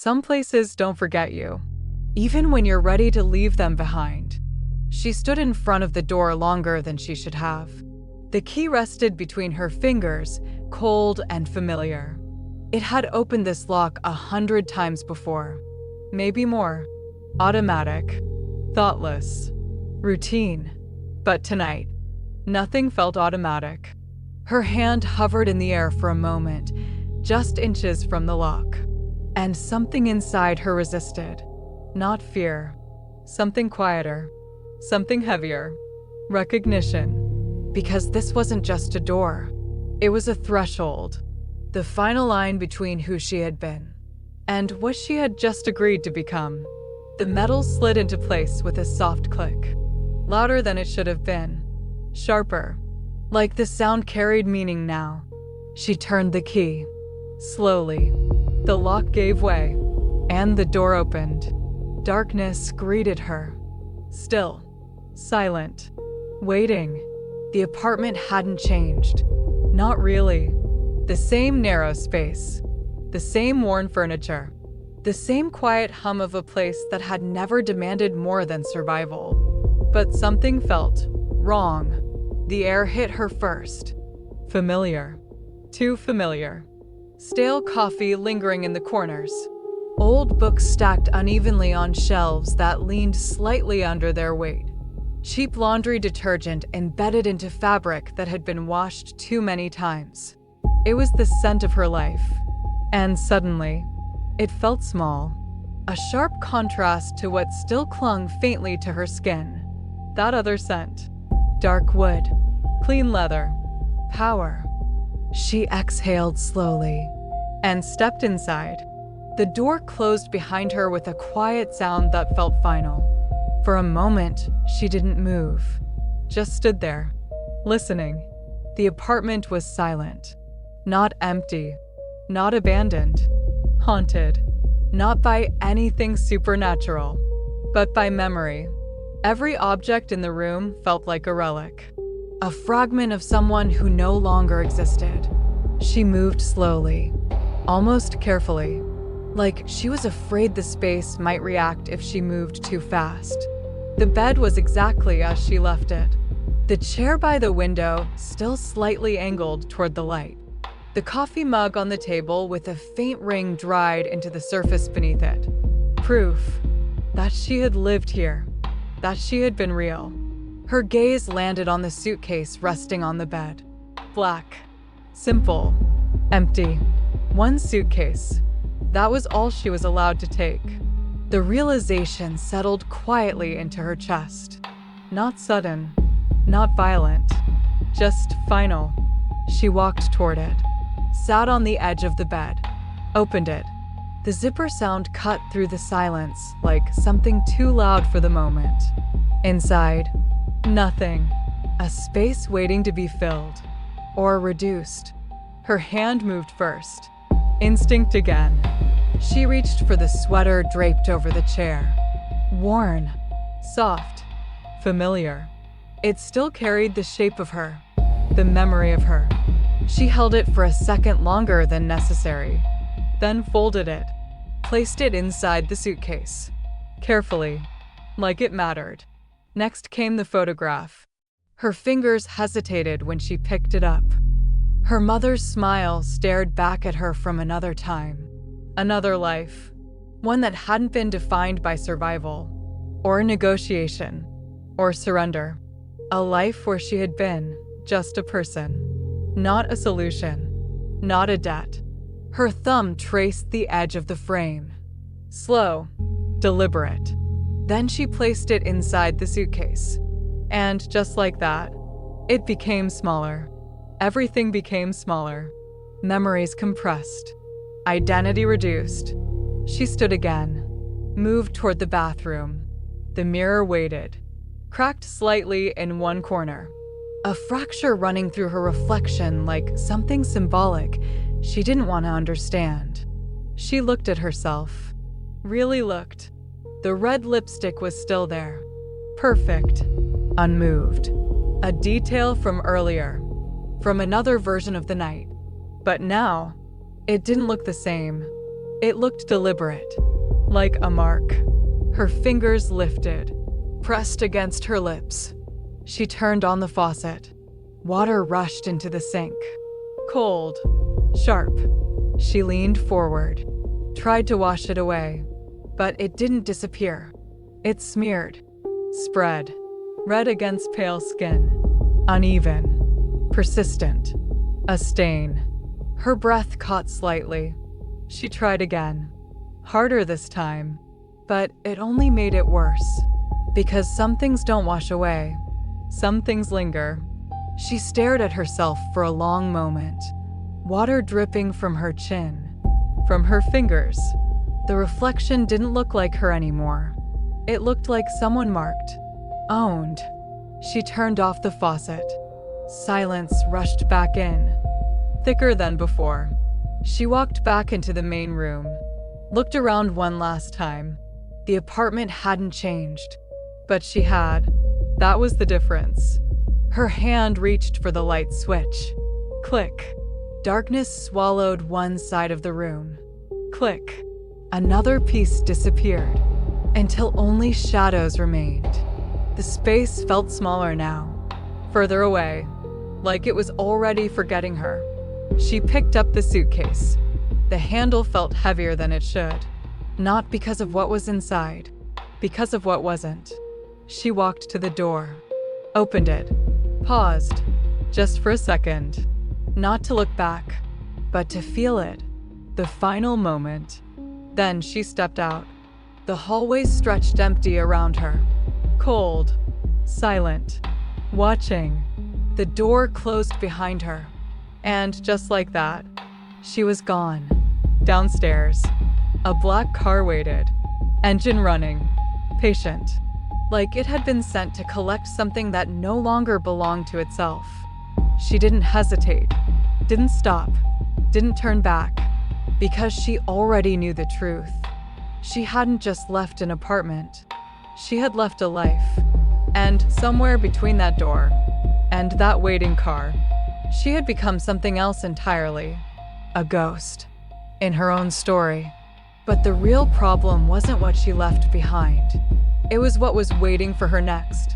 Some places don't forget you, even when you're ready to leave them behind. She stood in front of the door longer than she should have. The key rested between her fingers, cold and familiar. It had opened this lock 100 times before, maybe more. Automatic, thoughtless, routine. But tonight, nothing felt automatic. Her hand hovered in the air for a moment, just inches from the lock, and something inside her resisted. Not fear, something quieter, something heavier. Recognition. Because this wasn't just a door. It was a threshold, the final line between who she had been and what she had just agreed to become. The metal slid into place with a soft click, louder than it should have been, sharper, like the sound carried meaning now. She turned the key. Slowly, the lock gave way, and the door opened. Darkness greeted her. Still, silent, waiting. The apartment hadn't changed. Not really. The same narrow space, the same worn furniture, the same quiet hum of a place that had never demanded more than survival. But something felt wrong. The air hit her first. Familiar. Too familiar. Stale coffee lingering in the corners. Old books stacked unevenly on shelves that leaned slightly under their weight. Cheap laundry detergent embedded into fabric that had been washed too many times. It was the scent of her life. And suddenly, it felt small. A sharp contrast to what still clung faintly to her skin. That other scent. Dark wood. Clean leather. Power. She exhaled slowly and stepped inside. The door closed behind her with a quiet sound that felt final. For a moment, she didn't move, just stood there, listening. The apartment was silent. Not empty, not abandoned, haunted, not by anything supernatural, but by memory. Every object in the room felt like a relic, a fragment of someone who no longer existed. She moved slowly, almost carefully, like she was afraid the space might react if she moved too fast. The bed was exactly as she left it. The chair by the window still slightly angled toward the light. The coffee mug on the table with a faint ring dried into the surface beneath it. Proof that she had lived here, that she had been real. Her gaze landed on the suitcase resting on the bed. Black, simple, empty. One suitcase. That was all she was allowed to take. The realization settled quietly into her chest. Not sudden, not violent, just final. She walked toward it, sat on the edge of the bed, opened it. The zipper sound cut through the silence like something too loud for the moment. Inside, nothing. A space waiting to be filled or reduced. Her hand moved first. Instinct again. She reached for the sweater draped over the chair. Worn, soft, familiar. It still carried the shape of her, the memory of her. She held it for a second longer than necessary, then folded it, placed it inside the suitcase, carefully, like it mattered. Next came the photograph. Her fingers hesitated when she picked it up. Her mother's smile stared back at her from another time. Another life, one that hadn't been defined by survival, or negotiation, or surrender. A life where she had been just a person, not a solution, not a debt. Her thumb traced the edge of the frame. Slow, deliberate. Then she placed it inside the suitcase. And just like that, it became smaller. Everything became smaller. Memories compressed. Identity reduced. She stood again, moved toward the bathroom. The mirror waited, cracked slightly in one corner. A fracture running through her reflection like something symbolic she didn't want to understand. She looked at herself. Really looked. The red lipstick was still there. Perfect. Unmoved. A detail from earlier. From another version of the night. But now, it didn't look the same. It looked deliberate, like a mark. Her fingers lifted, pressed against her lips. She turned on the faucet. Water rushed into the sink. Cold, sharp. She leaned forward, tried to wash it away, but it didn't disappear. It smeared, spread, red against pale skin, uneven, persistent, a stain. Her breath caught slightly. She tried again, harder this time, but it only made it worse. Because some things don't wash away, some things linger. She stared at herself for a long moment, water dripping from her chin, from her fingers. The reflection didn't look like her anymore. It looked like someone marked, owned. She turned off the faucet. Silence rushed back in, thicker than before. She walked back into the main room, looked around one last time. The apartment hadn't changed, but she had. That was the difference. Her hand reached for the light switch. Click. Darkness swallowed one side of the room. Click. Another piece disappeared, until only shadows remained. The space felt smaller now, further away, like it was already forgetting her. She picked up the suitcase. The handle felt heavier than it should, not because of what was inside, because of what wasn't. She walked to the door, opened it, paused, just for a second, not to look back, but to feel it, the final moment. Then she stepped out. The hallway stretched empty around her, cold, silent, watching. The door closed behind her, and just like that, she was gone. Downstairs, a black car waited, engine running, patient, like it had been sent to collect something that no longer belonged to itself. She didn't hesitate, didn't stop, didn't turn back, because she already knew the truth. She hadn't just left an apartment. She had left a life. And somewhere between that door and that waiting car, she had become something else entirely. A ghost. In her own story. But the real problem wasn't what she left behind. It was what was waiting for her next.